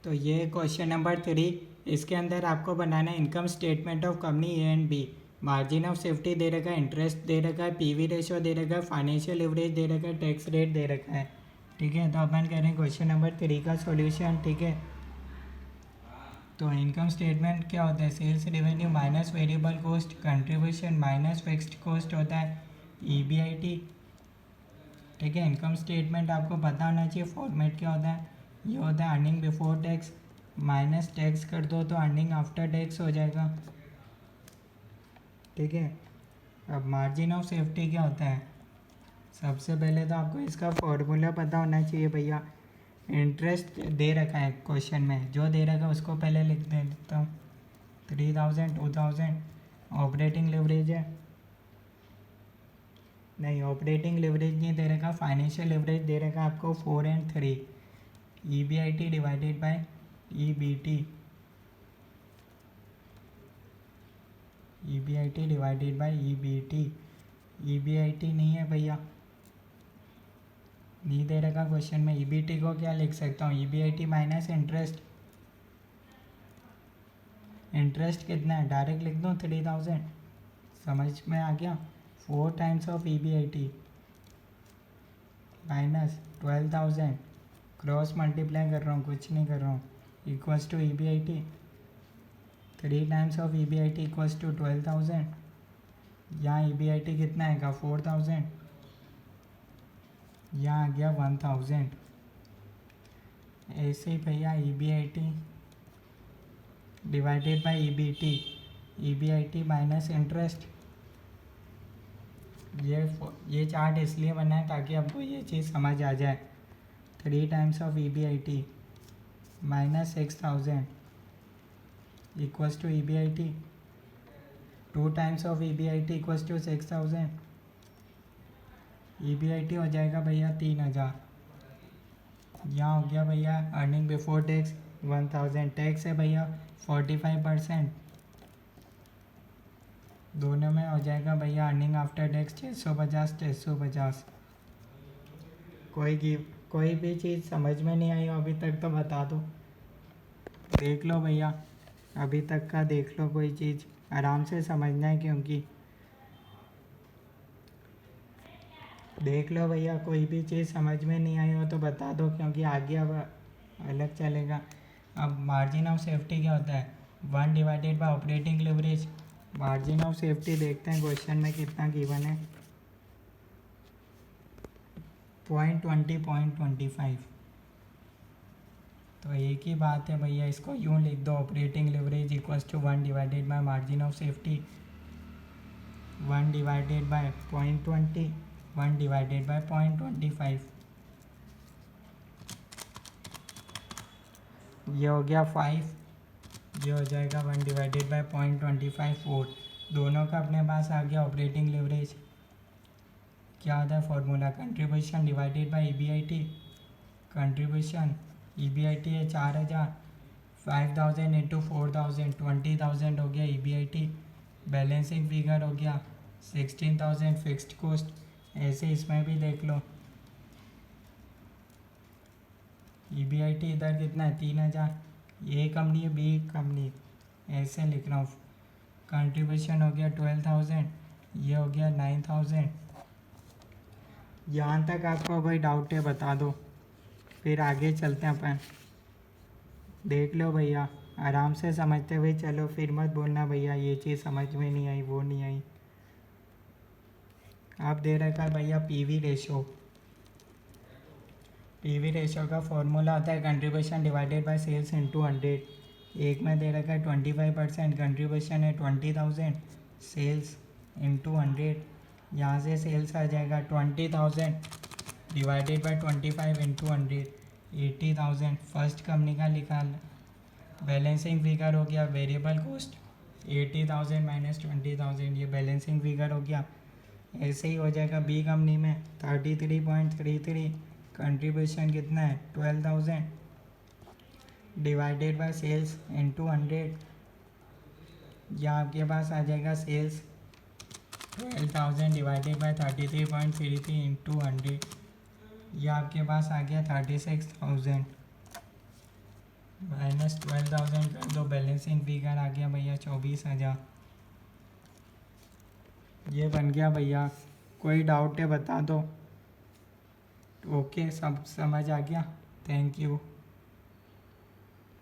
तो ये question number 3। इसके अंदर आपको बनाना है income statement of company A and B. Margin of safety दे रखा है, इंटरेस्ट दे रखा है, पीवी रेशियो दे रखा है, फाइनेंशियल लिवरेज दे रखा है, टैक्स रेट दे रखा है। ठीक है, तो अपन करें क्वेश्चन नंबर 3 का सॉल्यूशन। ठीक है, तो इनकम स्टेटमेंट क्या होता है? Sales revenue minus variable cost, contribution minus fixed cost होता है, ईबीआईटी। ठीक है, इनकम स्टेटमेंट आपको पता होना चाहिए फॉर्मेट क्या होता है। ये होता है earning before tax minus tax कर दो तो अर्निंग आफ्टर टैक्स हो जाएगा। ठीक है, अब मार्जिन ऑफ सेफ्टी क्या होता है? सबसे पहले तो आपको इसका फॉर्मूला पता होना चाहिए भैया। इंटरेस्ट दे रखा है क्वेश्चन में, जो दे रखा है उसको पहले लिख देता हूँ। 3000 2000 ऑपरेटिंग लिवरेज है, नहीं ऑपरेटिंग लिवरेज नहीं दे रखा, फाइनेंशियल लिवरेज दे रखा आपको 4 and 3। EBIT divided by EBT, EBIT divided by EBT. EBIT नहीं है भैया, नहीं दे रखा क्वेश्चन में। ईबीटी को क्या लिख सकता हूँ? EBIT minus interest. इंटरेस्ट कितना है? डायरेक्ट लिख दूँ 3000। समझ में आ गया? 4 times of EBIT minus 12,000, cross multiply कर रहा हूँ, कुछ नहीं कर रहा हूँ, equals to EBIT. 3 times of EBIT equals to 12,000। यहाँ ईबीआईटी कितना आएगा? 4,000। यहाँ आ गया 1,000। ऐसे ही भैया EBIT divided by EBT, EBIT minus interest. ये चार्ट इसलिए बना है ताकि आपको ये चीज़ समझ आ जाए। 3 times of EBIT minus 6,000 equals to EBIT. 2 times of EBIT equals to 6,000। EBIT हो जाएगा भैया 3,000। यहाँ हो गया भैया अर्निंग बिफोर टैक्स 1,000। टैक्स है भैया 45%। दोनों में हो जाएगा भैया अर्निंग आफ्टर टैक्स 650 650। कोई भी चीज़ समझ में नहीं आई हो अभी तक तो बता दो। देख लो भैया, अभी तक का देख लो, कोई चीज़ आराम से समझना है, क्योंकि देख लो भैया, कोई भी चीज़ समझ में नहीं आई हो तो बता दो, क्योंकि आगे अब अलग चलेगा। अब मार्जिन ऑफ सेफ्टी क्या होता है? 1 divided bye operating leverage. Margin of safety देखते हैं क्वेश्चन में कितना गिवन है। 0.20 0.25। तो एक ही बात है भैया, इसको यूँ लिख दो, operating leverage equals to 1 divided by margin of safety. 1 divided by 0.20, 1 divided by 0.25। ये हो गया 5, ये हो जाएगा 1 डिवाइडेड बाय 0.25 4। दोनों का अपने पास आ गया ऑपरेटिंग लिवरेज। क्या आता है formula? Contribution divided by EBIT. Contribution EBIT है 4,000, 5,000 इंटू 4,000 20,000 हो गया ईबीआईटी। बैलेंसिंग फिगर हो गया 16,000 फिक्स्ड कॉस्ट। ऐसे इसमें भी देख लो, ईबीआईटी इधर कितना है? 3,000। ए कंपनी है, बी कंपनी, ऐसे लिख रहा हूँ। कंट्रीब्यूशन हो गया 12,000, ये हो गया 9,000। यहाँ तक आपको कोई डाउट है बता दो, फिर आगे चलते हैं अपन। देख लो भैया, आराम से समझते हुए चलो, फिर मत बोलना भैया ये चीज़ समझ में नहीं आई, वो नहीं आई। आप दे रखा है भैया पीवी रेशो। पीवी रेशो का फॉर्मूला आता है contribution divided by sales into 100। एक में दे रखा है 25%, कंट्रीब्यूशन है 20,000, सेल्स इंटू 100। यहाँ से सेल्स आ जाएगा 20,000 divided by 25 into 100, 80,000। First company का निकाल। बैलेंसिंग फिगर हो गया वेरिएबल कॉस्ट 80,000 माइनस 20,000, ये बैलेंसिंग फिगर हो गया। ऐसे ही हो जाएगा बी कंपनी में 33.33। कंट्रीब्यूशन कितना है? 12,000 डिवाइडेड बाय सेल्स इंटू 100। यहाँ आपके पास आ जाएगा सेल्स 12,000 डिवाइडेड बाय 33.33 इंटू 100। यह आपके पास आ गया 36,000। -12,000 कर दो, बैलेंसिंग फिगर आ गया भैया 24,000। ये बन गया भैया। कोई डाउट है बता दो। ओके, सब समझ आ गया। Thank you.